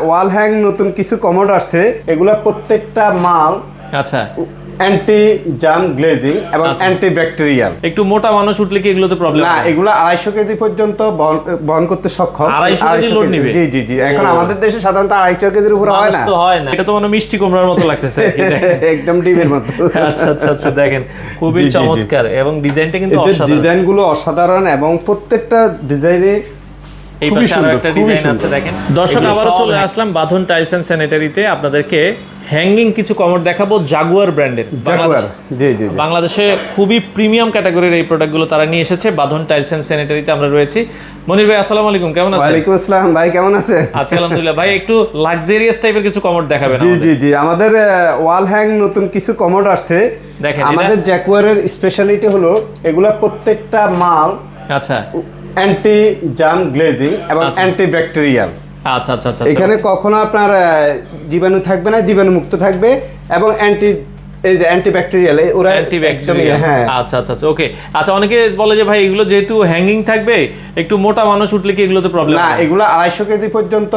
ওয়াল hang নতুন কিছু commode আসছে, এগুলা প্রত্যেকটা মাল আচ্ছা অ্যান্টি জাম গ্লেজিং এবং অ্যান্টি ব্যাকটেরিয়াল। একটু মোটা মানুষ উঠলে কি এগুলোতে প্রবলেম না, এগুলা 250 কেজি পর্যন্ত বহন করতে সক্ষম। 250 কেজি লোড নেবে? জি জি জি। এখন আমাদের দেশে সাধারণত 250 কেজির উপরে হয় না। তো হয় না, এটা তো মানে মিষ্টি কুমড়ার মতো লাগতেছে একদম ডিমের মতো। আচ্ছা আচ্ছা আচ্ছা, দেখেন খুবই চমৎকার এবং ডিজাইনটা কিন্তু অসাধারণ। ডিজাইনগুলো অসাধারণ এবং প্রত্যেকটা ডিজাইনে এই পাশে আরো একটা ডিজাইন আছে দেখেন। দর্শক আবারও চলে আসলাম বাঁধন টাইলস এন্ড স্যানিটারিতে, আপনাদেরকে হ্যাঙ্গিং কিছু কমোড দেখাবো জাগুয়ার ব্র্যান্ডের। জাগুয়ার জি জি জি। বাংলাদেশে খুবই প্রিমিয়াম ক্যাটাগরির এই প্রোডাক্টগুলো তারা নিয়ে এসেছে বাঁধন টাইলস এন্ড স্যানিটারিতে। আমরা রয়েছি। মনির ভাই আসসালামু আলাইকুম, কেমন আছেন? ওয়ালাইকুম আসসালাম ভাই, কেমন আছেন? আছি আলহামদুলিল্লাহ। ভাই একটু লাক্সারিয়াস টাইপের কিছু কমোড দেখাবেন? জি জি জি, আমাদের ওয়াল হ্যাং নতুন কিছু কমোড আসছে। দেখেন আমাদের জাগুয়ারের স্পেশালিটি হলো এগুলা প্রত্যেকটা মাল আচ্ছা অ্যান্টি জাম গ্লেজিং এবং অ্যান্টি ব্যাকটেরিয়াল। আচ্ছা আচ্ছা আচ্ছা, এখানে কখনো আপনার জীবাণু থাকবে না, জীবাণু মুক্ত থাকবে এবং এই যে অ্যান্টি ব্যাকটেরিয়াল, ওরা অ্যান্টিব্যাকটেরিয়াল। হ্যাঁ আচ্ছা আচ্ছা আচ্ছা, ওকে। আচ্ছা, অনেকে বলে যে ভাই এগুলো যেহেতু হ্যাঙ্গিং থাকবে, একটু মোটা মানুষ উঠলে কি এগুলোতে প্রবলেম? না, এগুলো 250 কেজি পর্যন্ত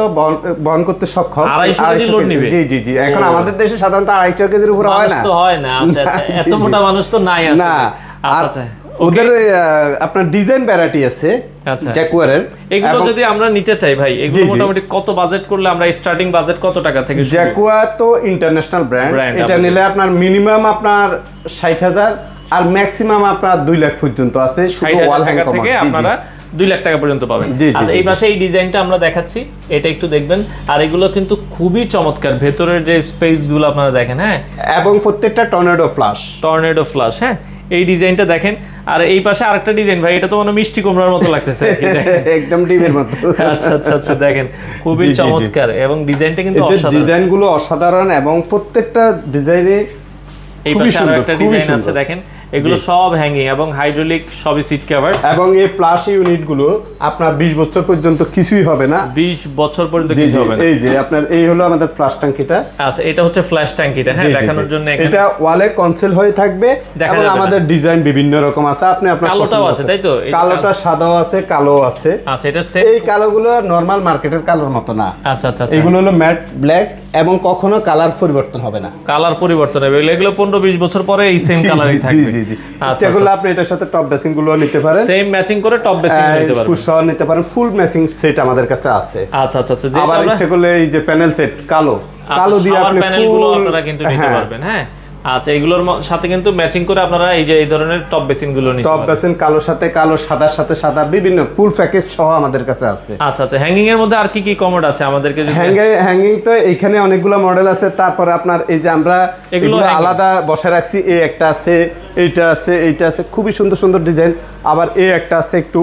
বহন করতে সক্ষম। 250 কেজি লোড নেবে? জি জি জি। এখন আমাদের দেশে সাধারণত 250 কেজির উপরে হয় না। তো হয় না। আচ্ছা আচ্ছা, এত মোটা মানুষ তো নাই আসলে। না, আর আচ্ছা ওদের আপনার ডিজাইন ভ্যারাইটি আছে জাগুয়ারের। এগুলো যদি আমরা নিতে চাই ভাই, এগুলো মোটামুটি কত বাজেট করলে আমরা স্টার্টিং বাজেট কত টাকা থেকে শুরু? জাগুয়ার তো ইন্টারন্যাশনাল ব্র্যান্ড, এটা নিলে আপনার মিনিমাম আপনার 60,000 আর ম্যাক্সিমাম আপনার 2 লাখ পর্যন্ত আছে শুধু ওয়াল হ্যাং কমোড। থেকে আপনারা 2 লাখ টাকা পর্যন্ত পাবেন। আচ্ছা, এই পাশে এই ডিজাইনটা আমরা দেখাচ্ছি, এটা একটু দেখবেন। আর এগুলো কিন্তু খুবই চমৎকার, ভেতরের যে স্পেসগুলো আপনারা দেখেন। হ্যাঁ, এবং প্রত্যেকটা টর্নেডো ফ্লাশ। হ্যাঁ, এই ডিজাইনটা দেখেন। আর এই পাশে আরেকটা ডিজাইন ভাই, এটা তো মানে মিষ্টি কুমড়ার মতো লাগতেছে একদম ডিমের মতো। আচ্ছা আচ্ছা আচ্ছা, দেখেন খুবই চমৎকার এবং ডিজাইনটা কিন্তু অসাধারণ। ডিজাইনগুলো অসাধারণ এবং প্রত্যেকটা ডিজাইনে এই পাশে আরো একটা ডিজাইন আছে দেখেন। এগুলো সব হ্যাঙ্গিং এবং হাইড্রোলিক, সবই সিট কভার। এবং এই প্লাস ইউনিটগুলো আপনার 20 বছর পর্যন্ত কিছুই হবে না। 20 বছর পর্যন্ত কিছু হবে না। এই যে আপনার এই হলো আমাদের ফ্লাশ ট্যাঙ্কিটা। আচ্ছা, এটা হচ্ছে ফ্ল্যাশ ট্যাঙ্কিটা। হ্যাঁ, দেখানোর জন্য এটা ওয়ালে কনসেল হয়ে থাকবে এবং আমাদের ডিজাইন বিভিন্ন রকম আছে। আপনি আপনার কালোটাও আছে তাই তো? কালোটা সাদাও আছে, কালো আছে। আচ্ছা, এটা সেম। এই কালোগুলো নরমাল মার্কেটের কালোর মতো না। আচ্ছা আচ্ছা, এগুলো হলো ম্যাট ব্ল্যাক এবং কখনো কালার পরিবর্তন হবে না। কালার পরিবর্তন হবে এগুলো 15-20 বছর পরে এই সেম কালারই থাকবে। জি জি। আচ্ছা, এগুলো আপনি এটার সাথে টপ বেসিং গুলো নিতে পারেন, সেম ম্যাচিং করে টপ বেসিং নিতে পারেন, পুশ নিতে পারেন। ফুল ম্যাচিং সেট আমাদের কাছে আছে। আচ্ছা আচ্ছা আচ্ছা, আবার ইচ্ছে করলে এই যে প্যানেল সেট কালো দিয়ে আপনি প্যানেলগুলো আপনারা কিন্তু নিতে পারবেন। হ্যাঁ, আচ্ছা, এগুলোর সাথে কিন্তু ম্যাচিং করে আপনারা এই যে এই ধরনের টপ বেসিন গুলো নিতে পারবেন। টপ বেসিন কালোর সাথে কালো, সাদার সাথে সাদা, বিভিন্ন ফুল প্যাকেজ সহ আমাদের কাছে আছে। আচ্ছা আচ্ছা, হ্যাঙ্গিং এর মধ্যে আর কি কি কমোড আছে আমাদেরকে? হ্যাঙ্গিং তো এখানে অনেকগুলো মডেল আছে। তারপরে আপনার এই যে আমরা এগুলো আলাদা বসে রাখছি, এই একটা আছে, এইটা আছে, এইটা আছে, খুবই সুন্দর সুন্দর ডিজাইন। আবার এই একটা আছে, একটু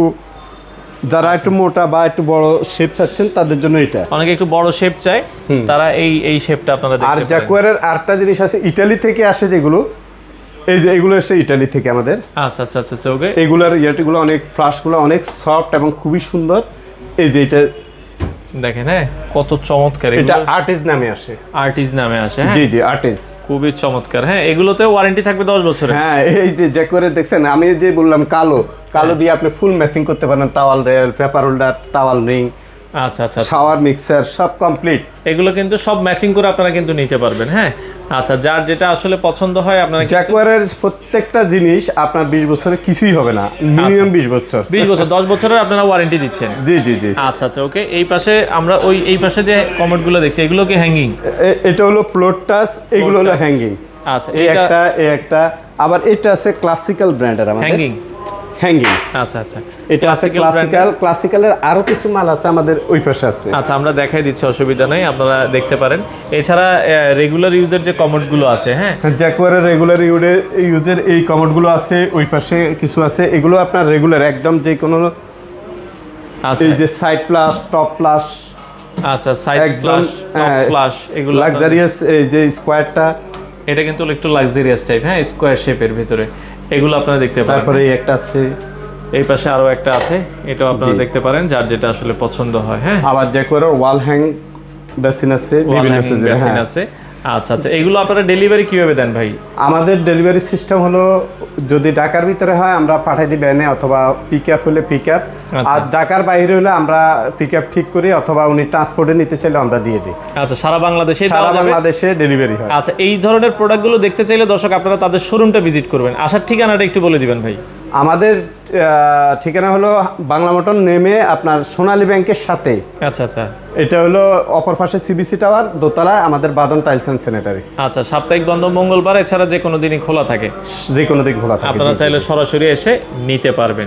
যারা একটু মোটা বা একটু বড় শেপ চাচ্ছেন তাদের জন্য এটা। অনেকে একটু বড় শেপ চায়, তারা এই শেপটা আপনারা দেখতে পারেন। আর জাগুয়ারের আরেকটা জিনিস আছে, ইতালি থেকে আসে যেগুলো, এই যে এগুলো এসে ইতালি থেকে আমাদের। আচ্ছা আচ্ছা আচ্ছা, ওকে। এগুলোর ইয়ারটিগুলো অনেক, ফ্লাশগুলো অনেক সফট এবং খুবই সুন্দর। এই যে এটা দেখেন, হ্যাঁ কত চমৎকার। এটা আর্টিস্ট নামে আসে। আর্টিস্ট নামে আসে? হ্যাঁ জি জি, আর্টিস্ট। খুবই চমৎকার। হ্যাঁ, এগুলোতে ওয়ারেন্টি থাকবে 10 বছরের। হ্যাঁ, এই যে জাগুয়ারে দেখছেন, আমি যে বললাম কালো দিয়ে আপনি ফুল ম্যাচিং করতে পারেন, towel rail, paper holder, towel ring, আচ্ছা আচ্ছা, শাওয়ার মিক্সার, সব কমপ্লিট। এগুলো কিন্তু সব ম্যাচিং করে আপনারা কিন্তু নিতে পারবেন। হ্যাঁ, আচ্ছা, যার যেটা আসলে পছন্দ হয় আপনারা। জাগুয়ারের প্রত্যেকটা জিনিস আপনার 20 বছরে কিছুই হবে না, মিনিমাম 20 বছর। 20 বছর, 10 বছরের আপনারা ওয়ারেন্টি দিচ্ছেন? জি জি জি। আচ্ছা আচ্ছা, ওকে। এই পাশে আমরা এই পাশে যে কমেন্টগুলো দেখছি, এগুলো কি হ্যাঙ্গিং? এটা হলো ফ্লোর টাচ, এগুলো হলো হ্যাঙ্গিং। আচ্ছা, এই একটা আবার এটা আছে ক্লাসিক্যাল ব্র্যান্ডের আমাদের হ্যাঙ্গিং। আচ্ছা আচ্ছা, এটা আছে ক্লাসিক্যালের আরো কিছু মাল আছে আমাদের ওই পাশে আছে। আচ্ছা, আমরা দেখাই দিচ্ছি, অসুবিধা নাই, আপনারা দেখতে পারেন। এছাড়া রেগুলার ইউজের যে কমোডগুলো আছে, হ্যাঁ জাগুয়ারের রেগুলার ইউজের এই কমোডগুলো আছে, ওই পাশে কিছু আছে। এগুলো আপনার রেগুলার একদম যে কোনো, এই যে সাইড প্লাস, টপ প্লাস। আচ্ছা, সাইড প্লাস, টপ প্লাস, এগুলো লাক্সারিয়াস। এই যে স্কয়ারটা, এটা কিন্তু একটু লাক্সারিয়াস টাইপ। হ্যাঁ, স্কয়ার শেপের ভিতরে, এগুলো আপনারা দেখতে পারেন। তারপরে এই একটা আছে, এই পাশে আরো একটা আছে, এটাও আপনারা দেখতে পারেন, যার যেটা আসলে পছন্দ হয়। হ্যাঁ, আবার জাগুয়ারের ওয়াল হ্যাং বেসিন আছে, বিভিন্ন সাইজের আছে। আচ্ছা আচ্ছা, এগুলো আপনারা ডেলিভারি কিভাবে দেন ভাই? আমাদের ডেলিভারি সিস্টেম হলো যদি ঢাকার ভিতরে হয় আমরা পাঠাই দিই ভ্যানে, অথবা পিক আপ হলে পিক আপ, আর ঢাকার বাইরে হলে আমরা পিক আপ ঠিক করি, অথবা উনি ট্রান্সপোর্টে নিতে চাইলে আমরা দিয়ে দিই। আচ্ছা, সারা বাংলাদেশে সারা বাংলাদেশে ডেলিভারি হয়। আচ্ছা, এই ধরনের প্রোডাক্টগুলো দেখতে চাইলে দর্শক আপনারা তাদের শোরুমটা ভিজিট করবেন। আসার ঠিকানাটা একটু বলে দিবেন ভাই। আমাদের ঠিকানা হলো বাংলা মোটর নেমে আপনার সোনালী ব্যাংকের সাথে। আচ্ছা আচ্ছা, এটা হলো অপর পাশে সিবিসি টাওয়ার, দোতলায় আমাদের বাদন টাইলস অ্যান্ড স্যানিটারি। আচ্ছা, সাপ্তাহিক বন্ধ মঙ্গলবার, এছাড়া যে কোনো দিনই খোলা থাকে, যে কোনো দিন খোলা থাকে, আপনারা চাইলে সরাসরি এসে নিতে পারবেন।